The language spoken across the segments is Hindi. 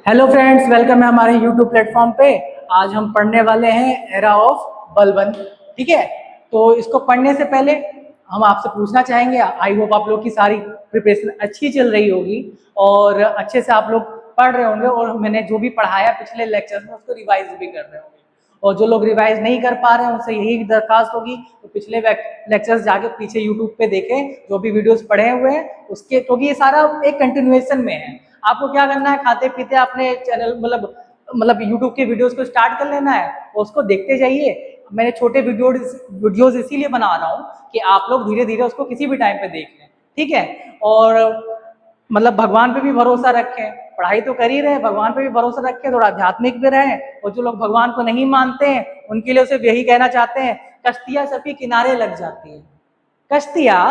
हेलो फ्रेंड्स, वेलकम है हमारे यूट्यूब प्लेटफॉर्म पे। आज हम पढ़ने वाले हैं एरा ऑफ बलबन। ठीक है, तो इसको पढ़ने से पहले हम आपसे पूछना चाहेंगे, आई होप आप लोग की सारी प्रिपरेशन अच्छी चल रही होगी और अच्छे से आप लोग पढ़ रहे होंगे और मैंने जो भी पढ़ाया पिछले लेक्चर में उसको रिवाइज भी कर रहे होंगे। और जो लोग रिवाइज नहीं कर पा रहे हैं उनसे यही दरखास्त होगी तो पिछले लेक्चर्स जाके पीछे यूट्यूब पे देखें, जो भी वीडियोस पढ़े हुए हैं उसके, क्योंकि ये सारा एक कंटिन्यूएशन में है। आपको क्या करना है, खाते पीते अपने चैनल मतलब यूट्यूब के वीडियोस को स्टार्ट कर लेना है और उसको देखते जाइए। मैंने छोटे वीडियोस इसीलिए बना रहा हूँ कि आप लोग धीरे धीरे उसको किसी भी टाइम पे देख लें। ठीक है, और मतलब भगवान पे भी भरोसा रखें, पढ़ाई तो कर ही रहे, भगवान पे भी भरोसा रखें, थोड़ा आध्यात्मिक भी रहें। और जो लोग भगवान को नहीं मानते हैं उनके लिए सिर्फ यही कहना चाहते हैं, कश्तियां सबकी किनारे लग जाती है, कश्तियां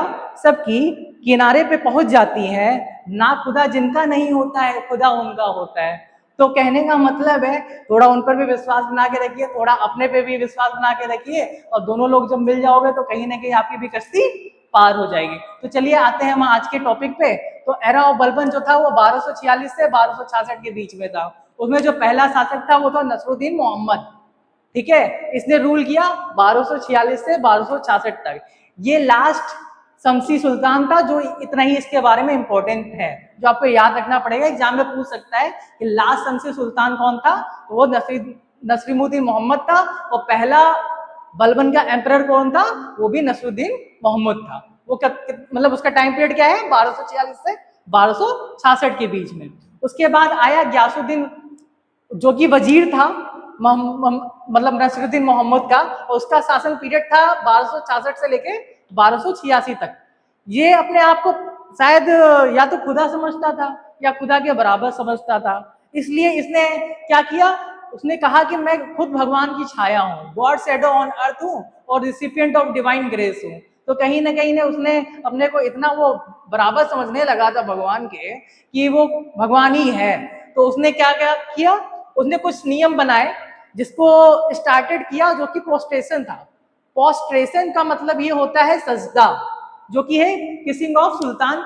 सबकी किनारे पे पहुंच जाती हैं, ना खुदा जिनका नहीं होता है खुदा उनका होता है। तो कहने का मतलब है थोड़ा उन पर भी विश्वास बना के रखिए, थोड़ा अपने पे भी विश्वास बना के रखिए और दोनों लोग जब मिल जाओगे तो कहीं ना कहीं आपकी भी कश्ती पार हो जाएगी। तो चलिए आते हैं हम आज के टॉपिक पे। तो एरा ऑफ बलबन जो था वो 1246 से 1266 के बीच में था। उसमें जो पहला शासक था वो था नसरुद्दीन मोहम्मद। ठीक है, इसने रूल किया 1246 से 1266 तक। ये लास्ट शमसी सुल्तान था, जो इतना ही इसके बारे में इंपॉर्टेंट है, जो आपको याद रखना पड़ेगा, एग्जाम में पूछ सकता है कि लास्ट शमसी सुल्तान कौन था। तो वो नसरुद्दीन मोहम्मद था और पहला बलबन का एम्परर कौन था, वो भी नसरुद्दीन मोहम्मद था। वो मतलब उसका टाइम पीरियड क्या है, 1246 से 1266 के बीच में। उसके बाद आया गयासुद्दीन जो कि वजीर था मतलब नसरुद्दीन मोहम्मद का, उसका शासन पीरियड था 1266 से लेके 1286 तक। ये अपने आप को शायद या तो खुदा समझता था या खुदा के बराबर समझता था, इसलिए इसने क्या किया, उसने कहा कि मैं खुद भगवान की छाया हूँ, गॉड शैडो ऑन अर्थ हूँ और रिसिपिएंट ऑफ डिवाइन ग्रेस हूँ। तो कहीं ना कहीं ने उसने अपने को इतना वो बराबर समझने लगा था भगवान के कि वो भगवान ही है। तो उसने क्या क्या किया, उसने कुछ नियम बनाए जिसको स्टार्टेड किया, जो कि प्रोस्ट्रेशन था। प्रोस्ट्रेशन का मतलब ये होता है सजदा, जो कि है किसिंग ऑफ सुल्तान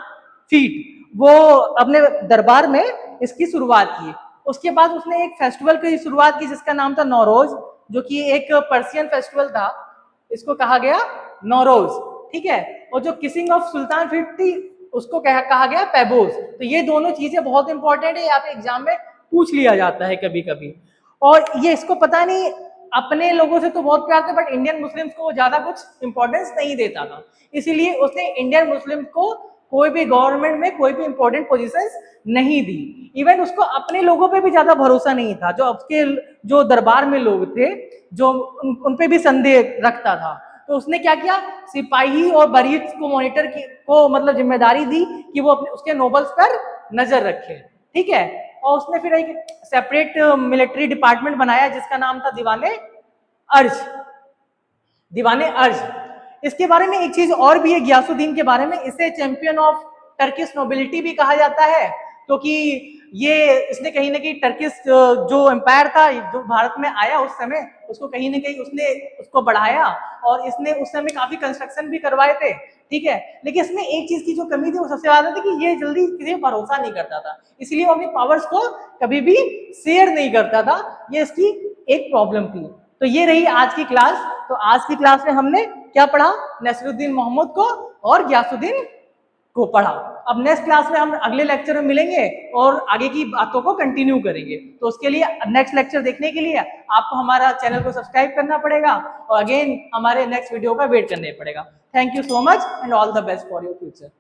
फीट। वो अपने दरबार में इसकी शुरुआत की। उसके बाद उसने एक फेस्टिवल की शुरुआत की जिसका नाम था नौरोज, जो कि एक पर्शियन फेस्टिवल था, इसको कहा गया नौरोज। ठीक है, और जो किसिंग ऑफ सुल्तान फीट थी उसको कहा गया पैबोज। तो ये दोनों चीजें बहुत इंपॉर्टेंट है, यहाँ पे एग्जाम में पूछ लिया जाता है कभी कभी। और ये इसको पता नहीं, अपने लोगों से तो बहुत प्यार था बट इंडियन मुस्लिम्स को ज्यादा कुछ इंपॉर्टेंस नहीं देता था, इसीलिए उसने इंडियन मुस्लिम्स को कोई भी गवर्नमेंट में कोई भी इंपॉर्टेंट पोजीशंस नहीं दी। इवन उसको अपने लोगों पे भी ज्यादा भरोसा नहीं था, जो उसके जो दरबार में लोग थे जो उन पे भी संदेह रखता था। तो उसने क्या किया, सिपाही और बरीद को मॉनिटर को मतलब जिम्मेदारी दी कि वो अपने उसके नोबल्स पर नजर रखे। ठीक है, और उसने फिर एक सेपरेट मिलिट्री डिपार्टमेंट बनाया जिसका नाम था दीवाने अर्ज। दीवाने अर्ज, इसके बारे में एक चीज और भी है गयासुद्दीन के बारे में, इसे चैंपियन ऑफ टर्किश नोबिलिटी भी कहा जाता है, क्योंकि ये इसने कहीं ना कहीं टर्किश जो एम्पायर था जो भारत में आया उस समय, उसको कहीं ना कहीं उसने उसको बढ़ाया और इसने उस समय काफी कंस्ट्रक्शन भी करवाए थे। ठीक है, लेकिन इसमें एक चीज की जो कमी थी वो सबसे ज्यादा थी कि ये जल्दी किसी पर भरोसा नहीं करता था, इसलिए वो अपनी पावर्स को कभी भी शेयर नहीं करता था, ये इसकी एक प्रॉब्लम थी। तो ये रही आज की क्लास। तो आज की क्लास में हमने क्या पढ़ा, नसरुद्दीन मोहम्मद को और गयासुद्दीन को पढ़ा। अब नेक्स्ट क्लास में हम अगले लेक्चर में मिलेंगे और आगे की बातों को कंटिन्यू करेंगे। तो उसके लिए नेक्स्ट लेक्चर देखने के लिए आपको हमारा चैनल को सब्सक्राइब करना पड़ेगा और अगेन हमारे नेक्स्ट वीडियो का वेट करना पड़ेगा। Thank you so much and all the best for your future.